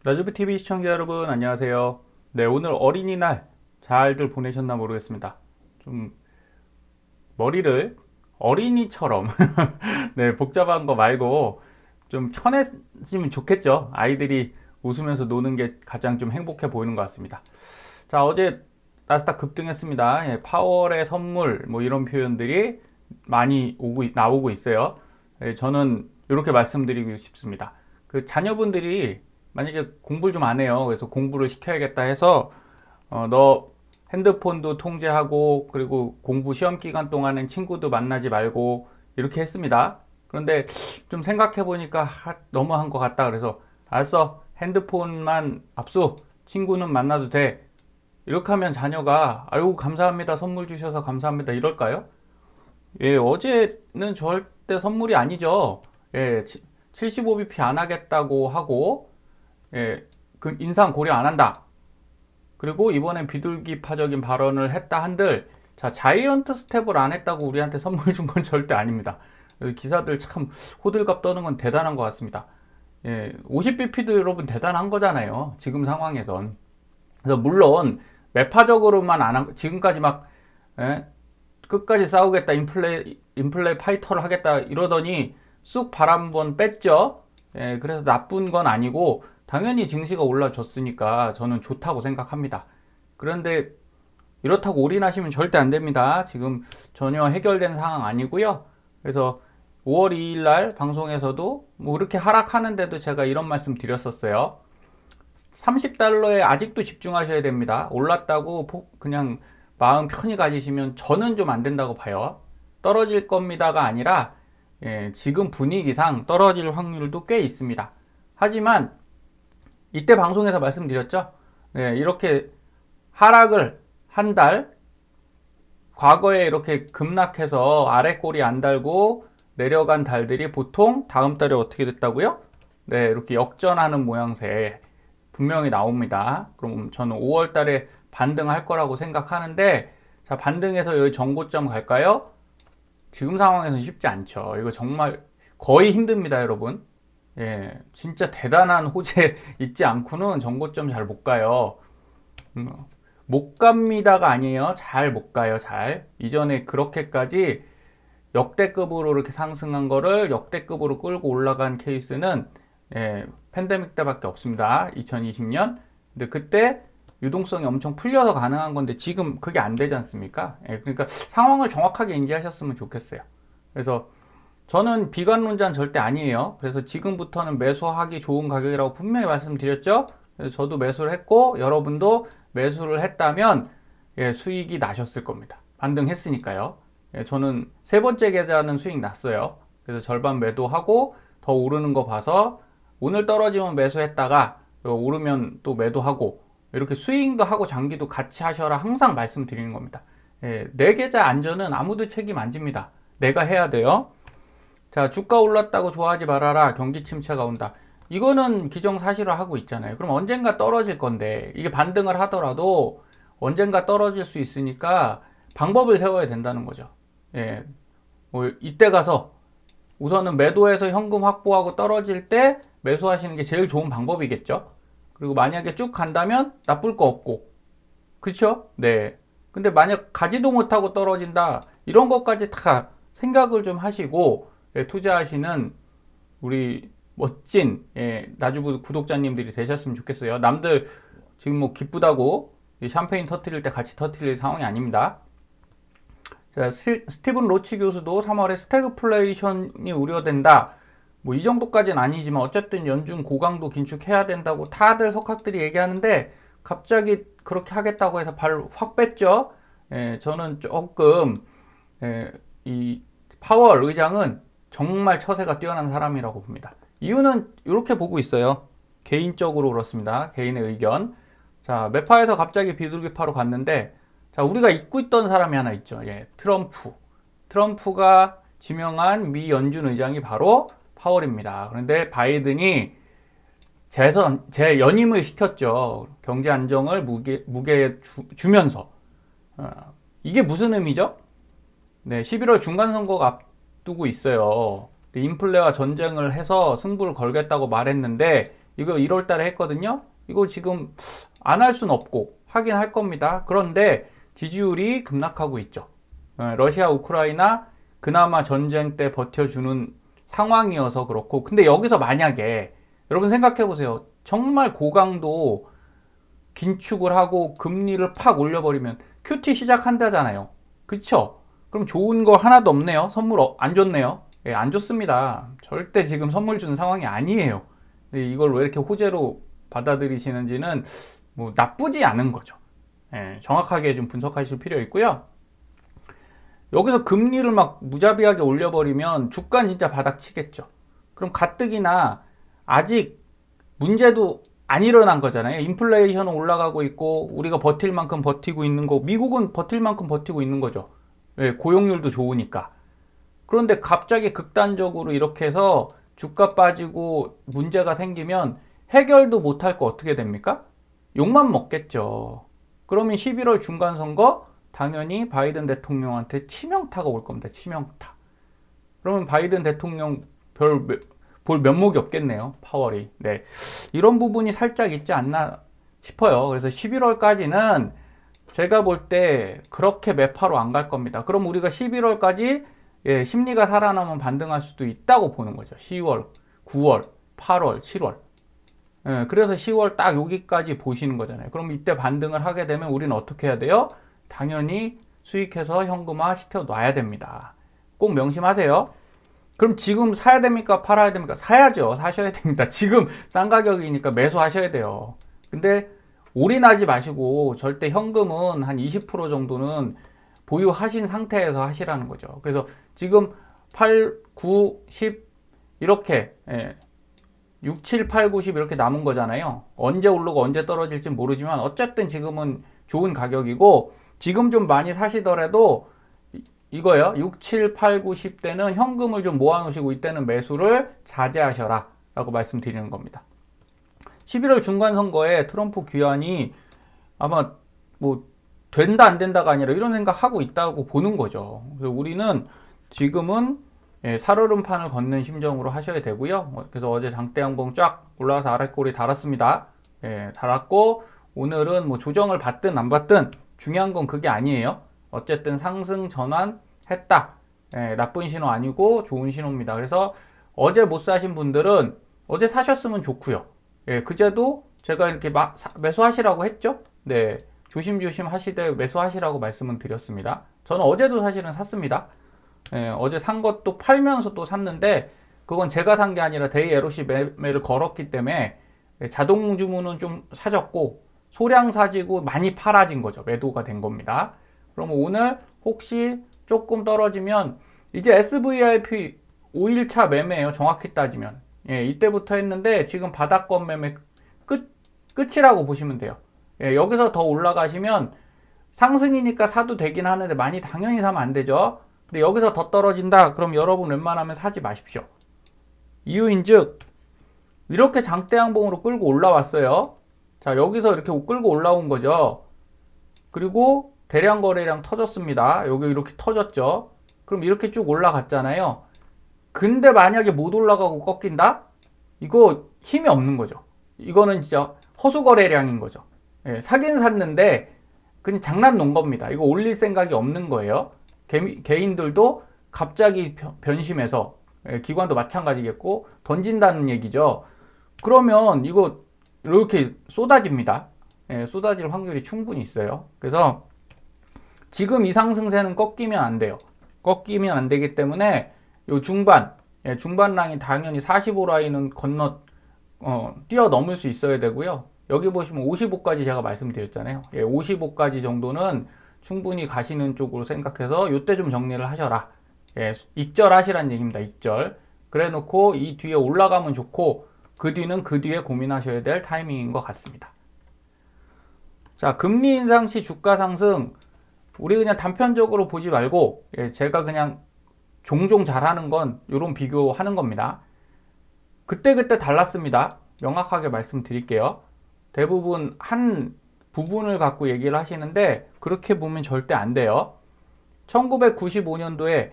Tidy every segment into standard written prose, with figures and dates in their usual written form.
라즈부TV 시청자 여러분 안녕하세요. 네, 오늘 어린이날 잘들 보내셨나 모르겠습니다. 좀 머리를 어린이처럼 네, 복잡한 거 말고 좀 편해지면 좋겠죠. 아이들이 웃으면서 노는 게 가장 좀 행복해 보이는 것 같습니다. 자, 어제 나스닥 급등했습니다. 예, 파월의 선물 뭐 이런 표현들이 많이 나오고 있어요. 예, 저는 이렇게 말씀드리고 싶습니다. 그 자녀분들이 만약에 공부를 좀 안 해요. 그래서 공부를 시켜야겠다 해서 너 핸드폰도 통제하고 그리고 공부 시험 기간 동안엔 친구도 만나지 말고 이렇게 했습니다. 그런데 좀 생각해 보니까 너무한 것 같다. 그래서 알았어, 핸드폰만 압수, 친구는 만나도 돼. 이렇게 하면 자녀가 아이고 감사합니다, 선물 주셔서 감사합니다 이럴까요? 예, 어제는 절대 선물이 아니죠. 예, 75bp 안 하겠다고 하고, 예, 그 인상 고려 안 한다. 그리고 이번엔 비둘기파적인 발언을 했다 한들, 자, 자이언트 스텝을 안 했다고 우리한테 선물 준 건 절대 아닙니다. 기사들 참 호들갑 떠는 건 대단한 것 같습니다. 예, 50bp도 여러분 대단한 거잖아요. 지금 상황에선. 그래서 물론 매파적으로만 안 한, 지금까지 막 예, 끝까지 싸우겠다, 인플레 파이터를 하겠다 이러더니 쑥 발 한번 뺐죠. 예, 그래서 나쁜 건 아니고 당연히 증시가 올라줬으니까 저는 좋다고 생각합니다. 그런데 이렇다고 올인하시면 절대 안 됩니다. 지금 전혀 해결된 상황 아니고요. 그래서 5월 2일 날 방송에서도 뭐 이렇게 하락하는데도 제가 이런 말씀 드렸었어요. 30달러에 아직도 집중하셔야 됩니다. 올랐다고 그냥 마음 편히 가지시면 저는 좀 안 된다고 봐요. 떨어질 겁니다가 아니라 지금 분위기상 떨어질 확률도 꽤 있습니다. 하지만 이때 방송에서 말씀드렸죠. 이렇게 하락을 한 달, 과거에 이렇게 급락해서 아래 꼬리 안 달고 내려간 달들이 보통 다음 달에 어떻게 됐다고요? 네, 이렇게 역전하는 모양새 분명히 나옵니다. 그럼 저는 5월 달에 반등할 거라고 생각하는데, 자, 반등해서 여기 정고점 갈까요? 지금 상황에서는 쉽지 않죠. 이거 정말 거의 힘듭니다, 여러분. 예, 진짜 대단한 호재 있지 않고는 정고점 잘 못 가요. 못 갑니다가 아니에요. 잘 못 가요, 잘. 이전에 그렇게까지 역대급으로 이렇게 상승한 거를 역대급으로 끌고 올라간 케이스는 팬데믹 때밖에 없습니다. 2020년. 근데 그때 유동성이 엄청 풀려서 가능한 건데 지금 그게 안 되지 않습니까? 그러니까 상황을 정확하게 인지하셨으면 좋겠어요. 그래서 저는 비관론자는 절대 아니에요. 그래서 지금부터는 매수하기 좋은 가격이라고 분명히 말씀드렸죠. 그래서 저도 매수를 했고 여러분도 매수를 했다면 수익이 나셨을 겁니다. 반등했으니까요. 저는 세 번째 계좌는 수익 났어요. 그래서 절반 매도하고 더 오르는 거 봐서 오늘 떨어지면 매수했다가 오르면 또 매도하고 이렇게 스윙도 하고 장기도 같이 하셔라 항상 말씀드리는 겁니다. 내 계좌 안전은 아무도 책임 안 집니다. 내가 해야 돼요. 자, 주가 올랐다고 좋아하지 말아라. 경기 침체가 온다. 이거는 기정사실화 하고 있잖아요. 그럼 언젠가 떨어질 건데 이게 반등을 하더라도 언젠가 떨어질 수 있으니까 방법을 세워야 된다는 거죠. 뭐 이때 가서 우선은 매도해서 현금 확보하고 떨어질 때 매수하시는 게 제일 좋은 방법이겠죠. 그리고 만약에 쭉 간다면 나쁠 거 없고, 그렇죠? 네. 근데 만약 가지도 못하고 떨어진다 이런 것까지 다 생각을 좀 하시고 투자하시는 우리 멋진 나주부 구독자님들이 되셨으면 좋겠어요. 남들 지금 뭐 기쁘다고 샴페인 터트릴 때 같이 터트릴 상황이 아닙니다. 자, 스티븐 로치 교수도 3월에 스태그플레이션이 우려된다. 뭐 이 정도까지는 아니지만 어쨌든 연준 고강도 긴축해야 된다고 다들 석학들이 얘기하는데 갑자기 그렇게 하겠다고 해서 발 확 뺐죠. 저는 조금 이 파월 의장은 정말 처세가 뛰어난 사람이라고 봅니다. 이유는 이렇게 보고 있어요. 개인적으로 그렇습니다. 개인의 의견. 자, 매파에서 갑자기 비둘기파로 갔는데, 자, 우리가 잊고 있던 사람이 하나 있죠. 트럼프. 트럼프가 지명한 미 연준 의장이 바로 파월입니다. 그런데 바이든이 재연임을 시켰죠. 경제 안정을 무게에 주면서. 이게 무슨 의미죠? 네, 11월 중간선거가 앞두고 있어요. 인플레와 전쟁을 해서 승부를 걸겠다고 말했는데 이거 1월 달에 했거든요. 이거 지금 안 할 수는 없고 하긴 할 겁니다. 그런데 지지율이 급락하고 있죠. 러시아, 우크라이나 그나마 전쟁 때 버텨주는 상황이어서 그렇고, 근데 여기서 만약에 여러분 생각해 보세요. 정말 고강도 긴축을 하고 금리를 팍 올려버리면 QT 시작한다잖아요. 그쵸? 그럼 좋은 거 하나도 없네요. 선물 안 줬네요. 예, 안 좋습니다. 절대 지금 선물 주는 상황이 아니에요. 근데 이걸 왜 이렇게 호재로 받아들이시는지는 뭐 나쁘지 않은 거죠. 예, 정확하게 좀 분석하실 필요 있고요. 여기서 금리를 막 무자비하게 올려버리면 주가는 진짜 바닥 치겠죠. 그럼 가뜩이나 아직 문제도 안 일어난 거잖아요. 인플레이션은 올라가고 있고 우리가 버틸 만큼 버티고 있는 거, 미국은 버틸 만큼 버티고 있는 거죠. 예, 고용률도 좋으니까. 그런데 갑자기 극단적으로 이렇게 해서 주가 빠지고 문제가 생기면 해결도 못할 거 어떻게 됩니까? 욕만 먹겠죠. 그러면 11월 중간선거 당연히 바이든 대통령한테 치명타가 올 겁니다. 치명타. 그러면 바이든 대통령 볼 면목이 없겠네요. 파월이. 네. 이런 부분이 살짝 있지 않나 싶어요. 그래서 11월까지는 제가 볼 때 그렇게 매파로 안 갈 겁니다. 그럼 우리가 11월까지 예, 심리가 살아나면 반등할 수도 있다고 보는 거죠. 10월, 9월, 8월, 7월. 예, 그래서 10월 딱 여기까지 보시는 거잖아요. 그럼 이때 반등을 하게 되면 우리는 어떻게 해야 돼요? 당연히 수익해서 현금화 시켜 놔야 됩니다. 꼭 명심하세요. 그럼 지금 사야 됩니까? 팔아야 됩니까? 사야죠. 사셔야 됩니다. 지금 싼 가격이니까 매수하셔야 돼요. 근데 올인하지 마시고 절대 현금은 한 20% 정도는 보유하신 상태에서 하시라는 거죠. 그래서 지금 8, 9, 10 이렇게 6, 7, 8, 9, 10 이렇게 남은 거잖아요. 언제 오르고 언제 떨어질지 모르지만 어쨌든 지금은 좋은 가격이고, 지금 좀 많이 사시더라도 이거요. 6, 7, 8, 9, 10 대는 현금을 좀 모아놓으시고 이때는 매수를 자제하셔라 라고 말씀드리는 겁니다. 11월 중간선거에 트럼프 귀환이 아마 뭐 된다 안 된다가 아니라 이런 생각하고 있다고 보는 거죠. 그래서 우리는 지금은 살얼음판을 걷는 심정으로 하셔야 되고요. 그래서 어제 장대양봉 쫙 올라가서 아랫골이 달았습니다. 달았고 오늘은 뭐 조정을 받든 안 받든 중요한 건 그게 아니에요. 어쨌든 상승 전환했다. 나쁜 신호 아니고 좋은 신호입니다. 그래서 어제 못 사신 분들은 어제 사셨으면 좋고요. 그제도 제가 이렇게 매수하시라고 했죠. 네, 조심조심 하시되 매수하시라고 말씀을 드렸습니다. 저는 어제도 사실은 샀습니다. 어제 산 것도 팔면서 또 샀는데 그건 제가 산 게 아니라 데이 LOC 매매를 걸었기 때문에 자동 주문은 좀 사졌고 소량 사지고 많이 팔아진 거죠. 매도가 된 겁니다. 그럼 오늘 혹시 조금 떨어지면 이제 SVIP 5일차 매매예요. 정확히 따지면. 이때부터 했는데 지금 바닥권 매매 끝이라고 보시면 돼요. 여기서 더 올라가시면 상승이니까 사도 되긴 하는데 많이 당연히 사면 안 되죠. 근데 여기서 더 떨어진다? 그럼 여러분 웬만하면 사지 마십시오. 이유인즉 이렇게 장대양봉으로 끌고 올라왔어요. 자, 여기서 이렇게 끌고 올라온 거죠. 그리고 대량 거래량 터졌습니다. 여기 이렇게 터졌죠. 그럼 이렇게 쭉 올라갔잖아요. 근데 만약에 못 올라가고 꺾인다? 이거 힘이 없는 거죠. 이거는 진짜 허수 거래량인 거죠. 사긴 샀는데 그냥 장난 놓은 겁니다. 이거 올릴 생각이 없는 거예요. 개인들도 갑자기 변심해서 기관도 마찬가지겠고 던진다는 얘기죠. 그러면 이거 이렇게 쏟아집니다. 쏟아질 확률이 충분히 있어요. 그래서 지금 이 상승세는 꺾이면 안 돼요. 꺾이면 안 되기 때문에 요 중반 라인 당연히 45라인은 뛰어넘을 수 있어야 되고요. 여기 보시면 55까지 제가 말씀드렸잖아요. 55까지 정도는 충분히 가시는 쪽으로 생각해서 요때 좀 정리를 하셔라. 익절 하시라는 얘기입니다. 익절. 그래 놓고 이 뒤에 올라가면 좋고 그 뒤는 그 뒤에 고민하셔야 될 타이밍인 것 같습니다. 자, 금리 인상 시 주가 상승, 우리 그냥 단편적으로 보지 말고 제가 그냥 종종 잘하는 건 이런 비교하는 겁니다. 그때그때 달랐습니다. 명확하게 말씀드릴게요. 대부분 한 부분을 갖고 얘기를 하시는데 그렇게 보면 절대 안 돼요. 1995년도에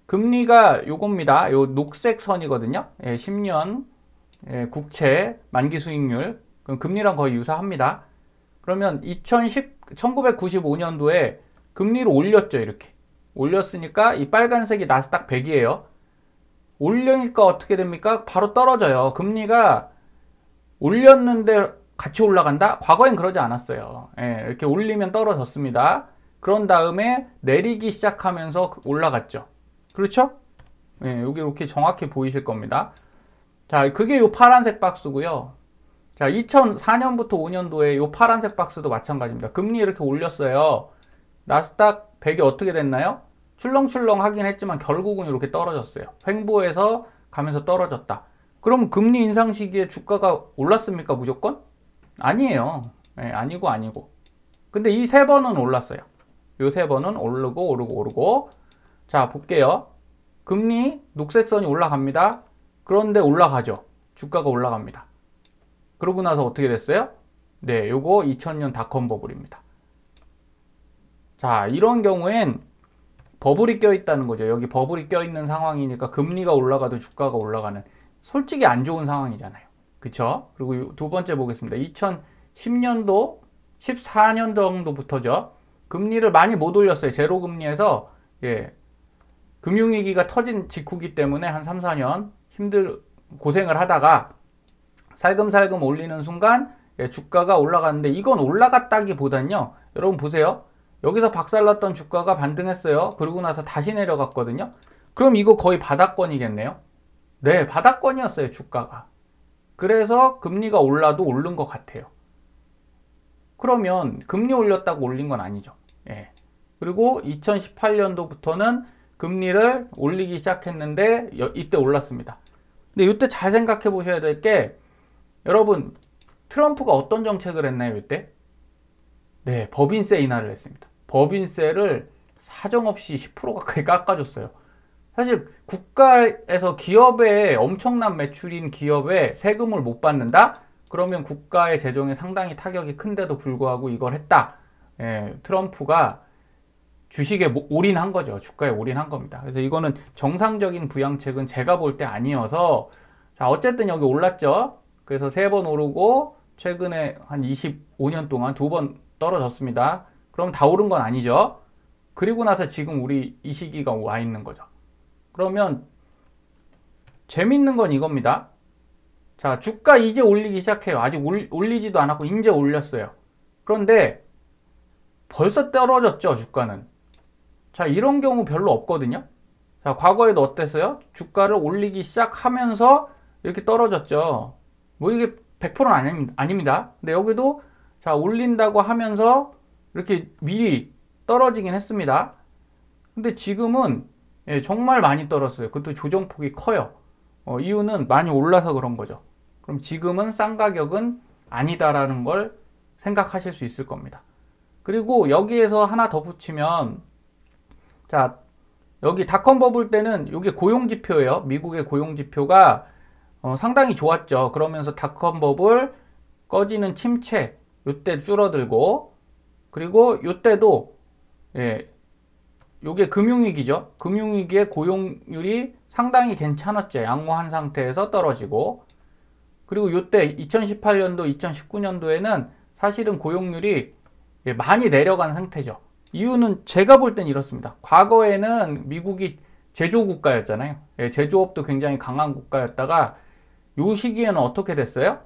금리가 요겁니다. 요 녹색 선이거든요. 10년 예, 국채 만기 수익률, 그럼 금리랑 거의 유사합니다. 그러면 1995년도에 금리를 올렸죠. 이렇게 올렸으니까 이 빨간색이 나스닥 100이에요. 올리니까 어떻게 됩니까? 바로 떨어져요. 금리가 올렸는데 같이 올라간다? 과거엔 그러지 않았어요. 예, 이렇게 올리면 떨어졌습니다. 그런 다음에 내리기 시작하면서 올라갔죠. 그렇죠? 예, 여기 이렇게 정확히 보이실 겁니다. 자, 그게 요 파란색 박스고요. 자, 2004년부터 5년도에 요 파란색 박스도 마찬가지입니다. 금리 이렇게 올렸어요. 나스닥 100이 어떻게 됐나요? 출렁출렁 하긴 했지만 결국은 이렇게 떨어졌어요. 횡보해서 가면서 떨어졌다. 그럼 금리 인상 시기에 주가가 올랐습니까? 무조건? 아니에요. 네, 아니고. 근데 이 세 번은 올랐어요. 요 세 번은 오르고. 자, 볼게요. 금리 녹색선이 올라갑니다. 그런데 올라가죠. 주가가 올라갑니다. 그러고 나서 어떻게 됐어요? 네, 요거 2000년 닷컴 버블입니다. 자, 이런 경우엔 버블이 껴있다는 거죠. 여기 버블이 껴있는 상황이니까 금리가 올라가도 주가가 올라가는, 솔직히 안 좋은 상황이잖아요. 그쵸? 그리고 두 번째 보겠습니다. 2010년도, 14년 정도부터죠. 금리를 많이 못 올렸어요. 제로 금리에서, 예, 금융위기가 터진 직후기 때문에 한 3, 4년 고생을 하다가 살금살금 올리는 순간, 예, 주가가 올라갔는데, 이건 올라갔다기보단요. 여러분 보세요. 여기서 박살났던 주가가 반등했어요. 그러고 나서 다시 내려갔거든요. 그럼 이거 거의 바닥권이겠네요. 네, 바닥권이었어요, 주가가. 그래서 금리가 올라도 오른 것 같아요. 그러면 금리 올렸다고 올린 건 아니죠. 예. 그리고 2018년도부터는 금리를 올리기 시작했는데 이때 올랐습니다. 근데 이때 잘 생각해 보셔야 될 게, 여러분 트럼프가 어떤 정책을 했나요, 이때? 네, 법인세 인하를 했습니다. 법인세를 사정없이 10% 가까이 깎아줬어요. 사실 국가에서 기업에 엄청난 매출인 기업에 세금을 못 받는다? 그러면 국가의 재정에 상당히 타격이 큰데도 불구하고 이걸 했다. 예, 트럼프가 주식에 올인한 거죠. 주가에 올인한 겁니다. 그래서 이거는 정상적인 부양책은 제가 볼 때 아니어서, 자, 어쨌든 여기 올랐죠. 그래서 3번 오르고 최근에 한 25년 동안 2번 떨어졌습니다. 그럼 다 오른 건 아니죠. 그리고 나서 지금 우리 이 시기가 와 있는 거죠. 그러면 재밌는 건 이겁니다. 자, 주가 이제 올리기 시작해요. 아직 올리지도 않았고 이제 올렸어요. 그런데 벌써 떨어졌죠, 주가는. 자, 이런 경우 별로 없거든요. 자, 과거에도 어땠어요? 주가를 올리기 시작하면서 이렇게 떨어졌죠. 뭐 이게 100%는 아닙니다. 근데 여기도 자, 올린다고 하면서 이렇게 미리 떨어지긴 했습니다. 근데 지금은, 예, 정말 많이 떨었어요. 그것도 조정폭이 커요. 이유는 많이 올라서 그런 거죠. 그럼 지금은 싼 가격은 아니다라는 걸 생각하실 수 있을 겁니다. 그리고 여기에서 하나 더 붙이면, 자, 여기 닷컴 버블 때는 이게 고용지표예요. 미국의 고용지표가 상당히 좋았죠. 그러면서 닷컴 버블 꺼지는 침체, 요때 줄어들고, 그리고 요때도, 예, 요게 금융위기죠. 금융위기에 고용률이 상당히 괜찮았죠. 양호한 상태에서 떨어지고, 그리고 요때 2018년도, 2019년도에는 사실은 고용률이 많이 내려간 상태죠. 이유는 제가 볼 땐 이렇습니다. 과거에는 미국이 제조국가였잖아요. 예, 제조업도 굉장히 강한 국가였다가 요 시기에는 어떻게 됐어요?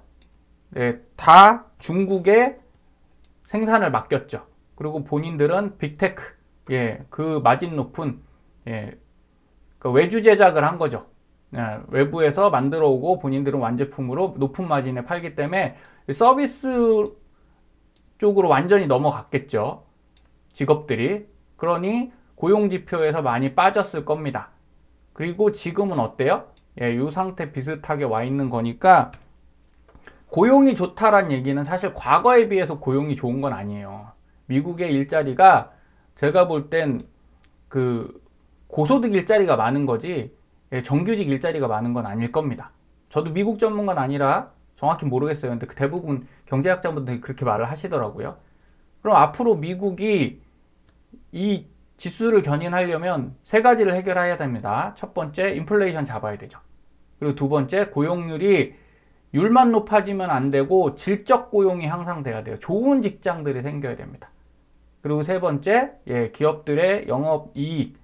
예, 다 중국에 생산을 맡겼죠. 그리고 본인들은 빅테크, 예, 그 마진 높은, 예, 그 외주 제작을 한 거죠. 예, 외부에서 만들어 오고 본인들은 완제품으로 높은 마진에 팔기 때문에 서비스 쪽으로 완전히 넘어갔겠죠. 직업들이. 그러니 고용지표에서 많이 빠졌을 겁니다. 그리고 지금은 어때요? 예, 이 상태 비슷하게 와 있는 거니까, 고용이 좋다란 얘기는 사실 과거에 비해서 고용이 좋은 건 아니에요. 미국의 일자리가 제가 볼 땐 그 고소득 일자리가 많은 거지, 예, 정규직 일자리가 많은 건 아닐 겁니다. 저도 미국 전문가는 아니라 정확히 모르겠어요. 근데 대부분 경제학자분들이 그렇게 말을 하시더라고요. 그럼 앞으로 미국이 이 지수를 견인하려면 세 가지를 해결해야 됩니다. 첫 번째, 인플레이션 잡아야 되죠. 그리고 두 번째, 고용률이 율만 높아지면 안 되고 질적 고용이 항상 돼야 돼요. 좋은 직장들이 생겨야 됩니다. 그리고 세 번째, 기업들의 영업이익,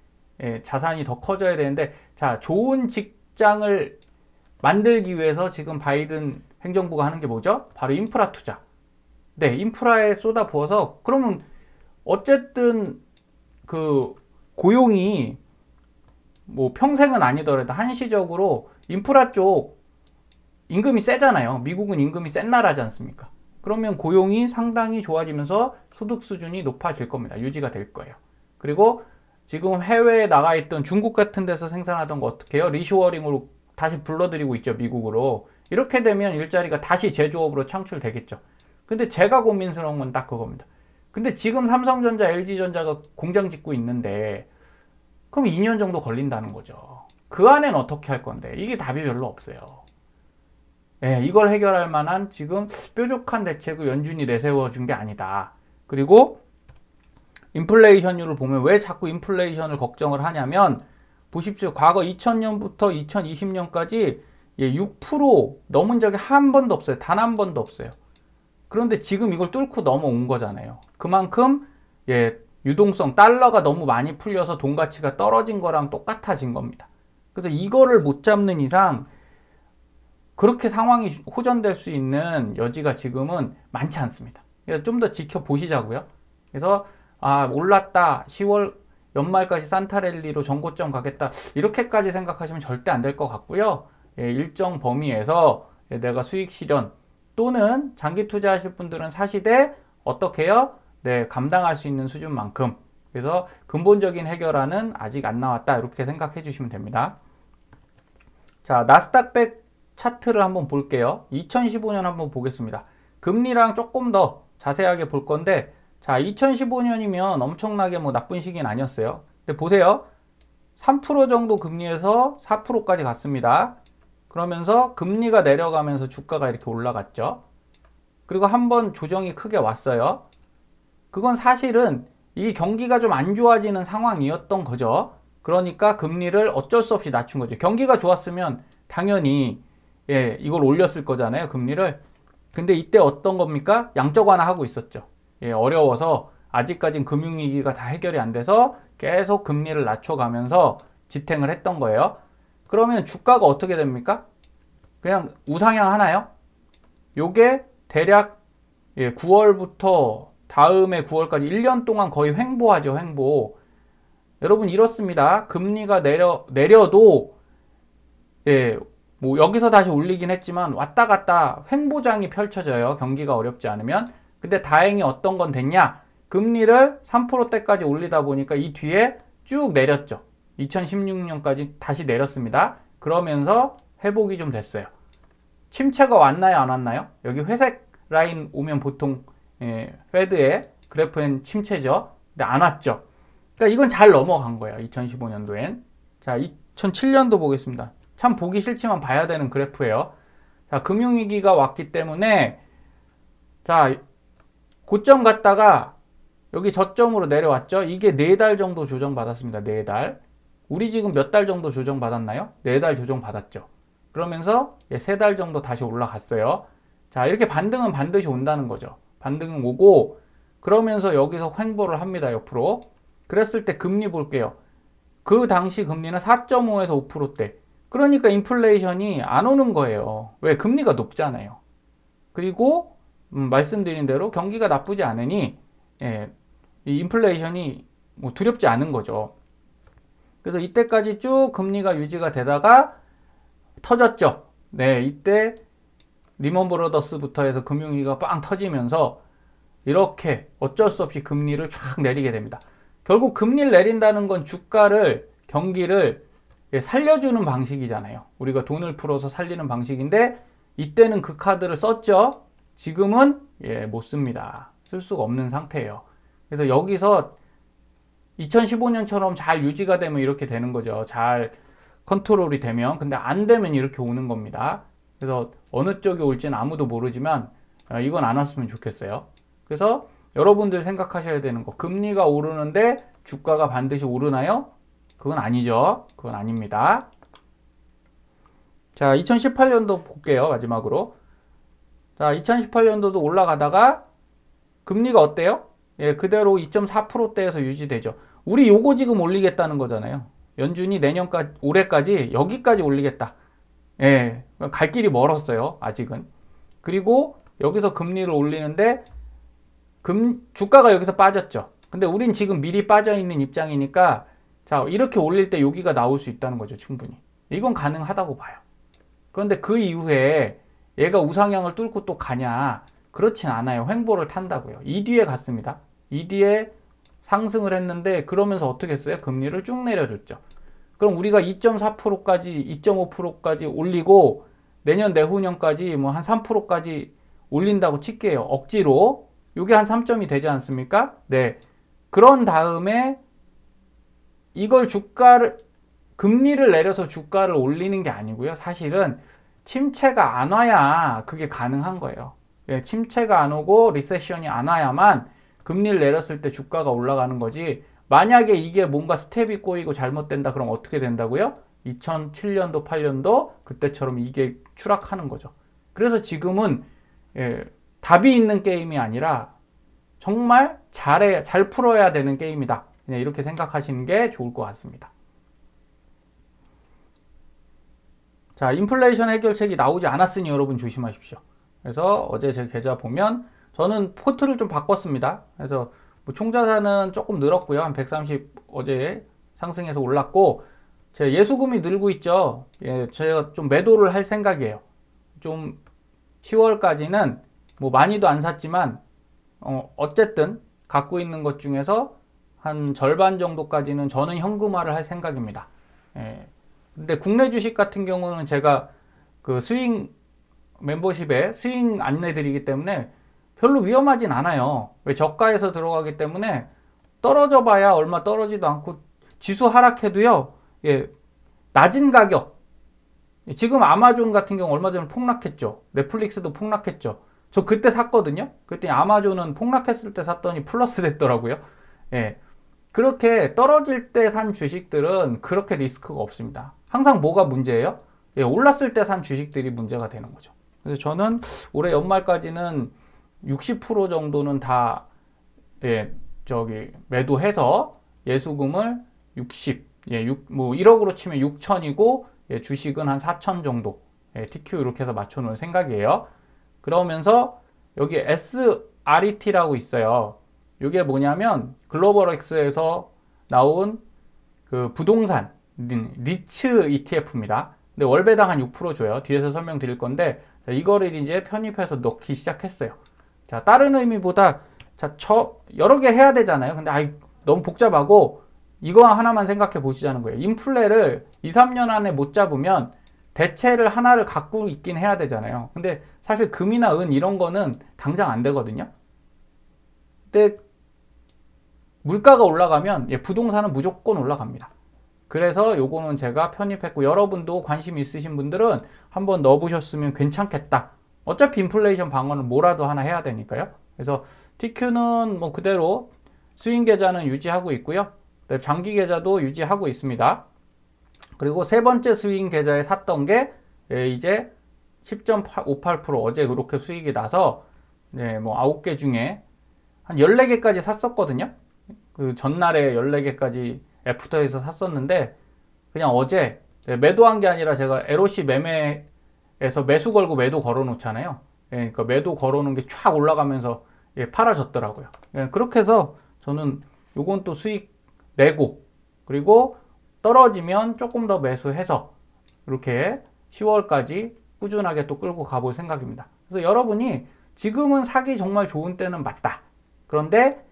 자산이 더 커져야 되는데, 자, 좋은 직장을 만들기 위해서 지금 바이든 행정부가 하는 게 뭐죠? 바로 인프라 투자. 네, 인프라에 쏟아부어서, 그러면 어쨌든 그 고용이 뭐 평생은 아니더라도 한시적으로 인프라 쪽 임금이 세잖아요. 미국은 임금이 센 나라지 않습니까? 그러면 고용이 상당히 좋아지면서 소득 수준이 높아질 겁니다. 유지가 될 거예요. 그리고 지금 해외에 나가 있던 중국 같은 데서 생산하던 거 어떻게 해요? 리쇼어링으로 다시 불러들이고 있죠. 미국으로. 이렇게 되면 일자리가 다시 제조업으로 창출되겠죠. 근데 제가 고민스러운 건 딱 그겁니다. 근데 지금 삼성전자, LG전자가 공장 짓고 있는데 그럼 2년 정도 걸린다는 거죠. 그 안엔 어떻게 할 건데? 이게 답이 별로 없어요. 이걸 해결할 만한 지금 뾰족한 대책을 연준이 내세워 준 게 아니다. 그리고 인플레이션율을 보면 왜 자꾸 인플레이션을 걱정을 하냐면 보십시오. 과거 2000년부터 2020년까지 6% 넘은 적이 한 번도 없어요. 단 한 번도 없어요. 그런데 지금 이걸 뚫고 넘어온 거잖아요. 그만큼 유동성, 달러가 너무 많이 풀려서 돈 가치가 떨어진 거랑 똑같아진 겁니다. 그래서 이거를 못 잡는 이상 그렇게 상황이 호전될 수 있는 여지가 지금은 많지 않습니다. 그래서 좀 더 지켜보시자고요. 그래서 올랐다, 10월 연말까지 산타랠리로 전고점 가겠다, 이렇게까지 생각하시면 절대 안 될 것 같고요. 일정 범위에서 내가 수익 실현 또는 장기 투자하실 분들은 사시되 어떻게 해요? 감당할 수 있는 수준만큼. 그래서 근본적인 해결안은 아직 안 나왔다, 이렇게 생각해 주시면 됩니다. 자, 나스닥 100 차트를 한번 볼게요. 2015년 한번 보겠습니다. 금리랑 조금 더 자세하게 볼 건데, 자, 2015년이면 엄청나게 뭐 나쁜 시기는 아니었어요. 근데 보세요. 3% 정도 금리에서 4%까지 갔습니다. 그러면서 금리가 내려가면서 주가가 이렇게 올라갔죠. 그리고 한번 조정이 크게 왔어요. 그건 사실은 이 경기가 좀 안 좋아지는 상황이었던 거죠. 그러니까 금리를 어쩔 수 없이 낮춘 거죠. 경기가 좋았으면 당연히 이걸 올렸을 거잖아요, 금리를. 근데 이때 어떤 겁니까? 양적 완화하고 있었죠. 어려워서 아직까진 금융위기가 다 해결이 안 돼서 계속 금리를 낮춰가면서 지탱을 했던 거예요. 그러면 주가가 어떻게 됩니까? 그냥 우상향 하나요? 요게 대략 9월부터 다음에 9월까지 1년 동안 거의 횡보하죠, 횡보. 여러분 이렇습니다. 금리가 내려도 뭐 여기서 다시 올리긴 했지만 왔다 갔다 횡보장이 펼쳐져요. 경기가 어렵지 않으면. 근데 다행히 어떤 건 됐냐? 금리를 3%대까지 올리다 보니까 이 뒤에 쭉 내렸죠. 2016년까지 다시 내렸습니다. 그러면서 회복이 좀 됐어요. 침체가 왔나요, 안 왔나요? 여기 회색 라인 오면 보통 페드의 그래프엔 침체죠. 근데 안 왔죠. 그러니까 이건 잘 넘어간 거예요. 2015년도엔. 자, 2007년도 보겠습니다. 참 보기 싫지만 봐야 되는 그래프예요. 자, 금융위기가 왔기 때문에 자, 고점 갔다가 여기 저점으로 내려왔죠. 이게 4달 정도 조정받았습니다. 4달. 우리 지금 몇 달 정도 조정받았나요? 4달 조정받았죠. 그러면서 3달 정도 다시 올라갔어요. 자, 이렇게 반등은 반드시 온다는 거죠. 반등은 오고 그러면서 여기서 횡보를 합니다. 옆으로. 그랬을 때 금리 볼게요. 그 당시 금리는 4.5에서 5%대. 그러니까 인플레이션이 안 오는 거예요. 왜? 금리가 높잖아요. 그리고 말씀드린 대로 경기가 나쁘지 않으니 이 인플레이션이 뭐 두렵지 않은 거죠. 그래서 이때까지 쭉 금리가 유지가 되다가 터졌죠. 이때 리먼 브러더스부터 해서 금융위기가 빵 터지면서 이렇게 어쩔 수 없이 금리를 쫙 내리게 됩니다. 결국 금리를 내린다는 건 주가를, 경기를 살려주는 방식이잖아요. 우리가 돈을 풀어서 살리는 방식인데 이때는 그 카드를 썼죠. 지금은 못 씁니다. 쓸 수가 없는 상태예요. 그래서 여기서 2015년처럼 잘 유지가 되면 이렇게 되는 거죠. 잘 컨트롤이 되면. 근데 안 되면 이렇게 오는 겁니다. 그래서 어느 쪽이 올지는 아무도 모르지만 이건 안 왔으면 좋겠어요. 그래서 여러분들 생각하셔야 되는 거, 금리가 오르는데 주가가 반드시 오르나요? 그건 아니죠. 그건 아닙니다. 자, 2018년도 볼게요. 마지막으로. 자, 2018년도도 올라가다가 금리가 어때요? 예, 그대로 2.4%대에서 유지되죠. 우리 요거 지금 올리겠다는 거잖아요. 연준이 내년까지, 올해까지 여기까지 올리겠다. 예, 갈 길이 멀었어요. 아직은. 그리고 여기서 금리를 올리는데 주가가 여기서 빠졌죠. 근데 우린 지금 미리 빠져 있는 입장이니까 자, 이렇게 올릴 때 여기가 나올 수 있다는 거죠. 충분히. 이건 가능하다고 봐요. 그런데 그 이후에 얘가 우상향을 뚫고 또 가냐? 그렇진 않아요. 횡보를 탄다고요. 이 뒤에 갔습니다. 이 뒤에 상승을 했는데 그러면서 어떻게 했어요? 금리를 쭉 내려줬죠. 그럼 우리가 2.4%까지 2.5%까지 올리고 내년 내후년까지 뭐 한 3%까지 올린다고 칠게요. 억지로. 요게 한 3점이 되지 않습니까? 네. 그런 다음에 이걸 금리를 내려서 주가를 올리는 게 아니고요. 사실은 침체가 안 와야 그게 가능한 거예요. 예, 침체가 안 오고 리세션이 안 와야만 금리를 내렸을 때 주가가 올라가는 거지. 만약에 이게 뭔가 스텝이 꼬이고 잘못된다 그럼 어떻게 된다고요? 2007년도 8년도 그때처럼 이게 추락하는 거죠. 그래서 지금은 답이 있는 게임이 아니라 정말 잘 풀어야 되는 게임이다. 그냥 이렇게 생각하시는 게 좋을 것 같습니다. 자, 인플레이션 해결책이 나오지 않았으니 여러분 조심하십시오. 그래서 어제 제 계좌 보면 저는 포트를 좀 바꿨습니다. 그래서 뭐 총자산은 조금 늘었고요. 한 130 어제 상승해서 올랐고 제 예수금이 늘고 있죠. 예, 제가 좀 매도를 할 생각이에요. 좀 10월까지는 뭐 많이도 안 샀지만 어쨌든 갖고 있는 것 중에서 한 절반 정도까지는 저는 현금화를 할 생각입니다. 예. 근데 국내 주식 같은 경우는 제가 그 스윙 멤버십에 스윙 안내 드리기 때문에 별로 위험하진 않아요. 왜 저가에서 들어가기 때문에 떨어져 봐야 얼마 떨어지도 않고 지수 하락해도요. 예, 낮은 가격. 지금 아마존 같은 경우 얼마 전에 폭락했죠. 넷플릭스도 폭락했죠. 저 그때 샀거든요. 그랬더니 아마존은 폭락했을 때 샀더니 플러스 됐더라고요. 예. 그렇게 떨어질 때 산 주식들은 그렇게 리스크가 없습니다. 항상 뭐가 문제예요? 예, 올랐을 때 산 주식들이 문제가 되는 거죠. 그래서 저는 올해 연말까지는 60% 정도는 다 매도해서 예수금을 60, 뭐 1억으로 치면 6천이고 주식은 한 4천 정도 TQ 이렇게 해서 맞춰 놓을 생각이에요. 그러면서 여기 SRET라고 있어요. 이게 뭐냐면 글로벌엑스에서 나온 그 부동산 리츠 ETF입니다. 근데 월배당 한 6% 줘요. 뒤에서 설명드릴 건데 이거를 이제 편입해서 넣기 시작했어요. 자, 다른 의미보다 여러 개 해야 되잖아요. 근데 너무 복잡하고 이거 하나만 생각해 보시자는 거예요. 인플레를 2, 3년 안에 못 잡으면 대체를 하나를 갖고 있긴 해야 되잖아요. 근데 사실 금이나 은 이런 거는 당장 안 되거든요. 근데 물가가 올라가면 부동산은 무조건 올라갑니다. 그래서 요거는 제가 편입했고 여러분도 관심 있으신 분들은 한번 넣어보셨으면 괜찮겠다. 어차피 인플레이션 방어는 뭐라도 하나 해야 되니까요. 그래서 TQ는 뭐 그대로 스윙 계좌는 유지하고 있고요. 장기 계좌도 유지하고 있습니다. 그리고 세 번째 스윙 계좌에 샀던 게 이제 10.58% 어제 그렇게 수익이 나서 뭐 9개 중에 한 14개까지 샀었거든요. 그 전날에 14개까지 애프터에서 샀었는데 그냥 어제 매도한 게 아니라 제가 LOC 매매에서 매수 걸고 매도 걸어 놓잖아요. 그러니까 매도 걸어 놓은 게 쫙 올라가면서 팔아졌더라고요. 그렇게 해서 저는 요건 또 수익 내고 그리고 떨어지면 조금 더 매수해서 이렇게 10월까지 꾸준하게 또 끌고 가볼 생각입니다. 그래서 여러분이 지금은 사기 정말 좋은 때는 맞다. 그런데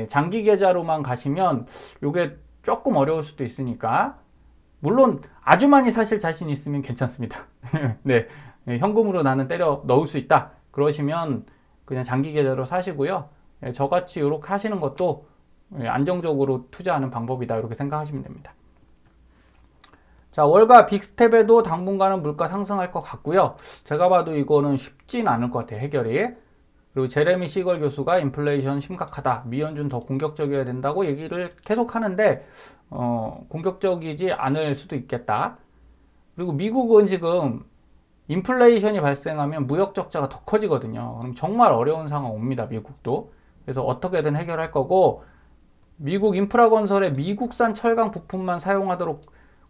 장기 계좌로만 가시면 요게 조금 어려울 수도 있으니까 물론 아주 많이 사실 자신 있으면 괜찮습니다. 네, 현금으로 나는 때려 넣을 수 있다. 그러시면 그냥 장기 계좌로 사시고요. 저같이 이렇게 하시는 것도 안정적으로 투자하는 방법이다. 이렇게 생각하시면 됩니다. 자, 월가 빅스텝에도 당분간은 물가 상승할 것 같고요. 제가 봐도 이거는 쉽진 않을 것 같아요. 해결이. 그리고 제레미 시걸 교수가 인플레이션 심각하다. 미연준 더 공격적이어야 된다고 얘기를 계속 하는데 공격적이지 않을 수도 있겠다. 그리고 미국은 지금 인플레이션이 발생하면 무역 적자가 더 커지거든요. 그럼 정말 어려운 상황 옵니다. 미국도. 그래서 어떻게든 해결할 거고, 미국 인프라 건설에 미국산 철강 부품만 사용하도록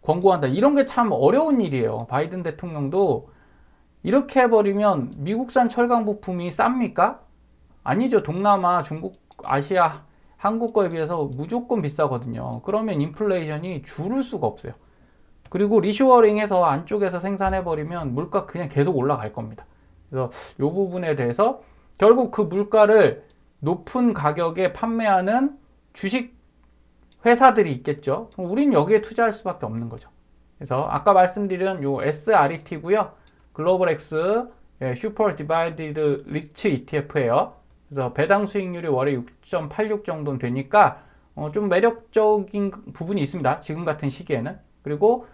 권고한다. 이런 게 참 어려운 일이에요. 바이든 대통령도 이렇게 해버리면 미국산 철강 부품이 쌉니까? 아니죠. 동남아, 중국, 아시아, 한국 거에 비해서 무조건 비싸거든요. 그러면 인플레이션이 줄을 수가 없어요. 그리고 리쇼어링해서 안쪽에서 생산해버리면 물가 그냥 계속 올라갈 겁니다. 그래서 이 부분에 대해서 결국 그 물가를 높은 가격에 판매하는 주식 회사들이 있겠죠. 그럼 우린 여기에 투자할 수밖에 없는 거죠. 그래서 아까 말씀드린 요 SRET고요. 글로벌 X 슈퍼 디바이디드 리츠 ETF예요. 그래서 배당 수익률이 월에 6.86 정도는 되니까 좀 매력적인 부분이 있습니다. 지금 같은 시기에는. 그리고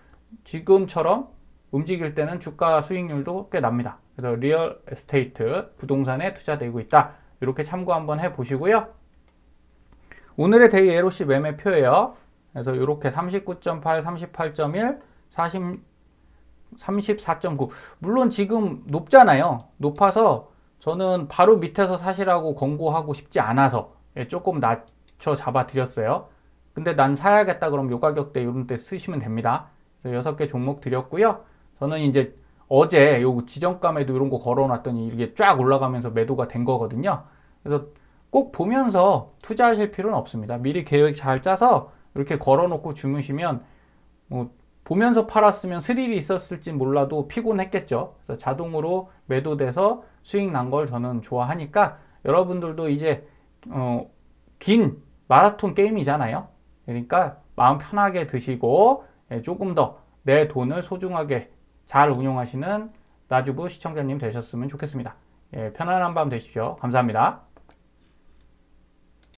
지금처럼 움직일 때는 주가 수익률도 꽤 납니다. 그래서 리얼 에스테이트, 부동산에 투자되고 있다. 이렇게 참고 한번 해보시고요. 오늘의 데이 LOC 매매표예요. 그래서 이렇게 39.8, 38.1, 40, 34.9. 물론 지금 높잖아요. 높아서 저는 바로 밑에서 사시라고 권고하고 싶지 않아서 조금 낮춰 잡아 드렸어요. 근데 난 사야겠다 그럼 요 가격대 이런 때 쓰시면 됩니다. 그래서 6개 종목 드렸고요. 저는 이제 어제 요 지정감에도 이런 거 걸어놨더니 이게 쫙 올라가면서 매도가 된 거거든요. 그래서 꼭 보면서 투자하실 필요는 없습니다. 미리 계획 잘 짜서 이렇게 걸어놓고 주무시면 보면서 팔았으면 스릴이 있었을지 몰라도 피곤했겠죠. 그래서 자동으로 매도돼서 수익 난 걸 저는 좋아하니까 여러분들도 이제 긴 마라톤 게임이잖아요. 그러니까 마음 편하게 드시고 조금 더 내 돈을 소중하게 잘 운용하시는 나주부 시청자님 되셨으면 좋겠습니다. 편안한 밤 되십시오. 감사합니다.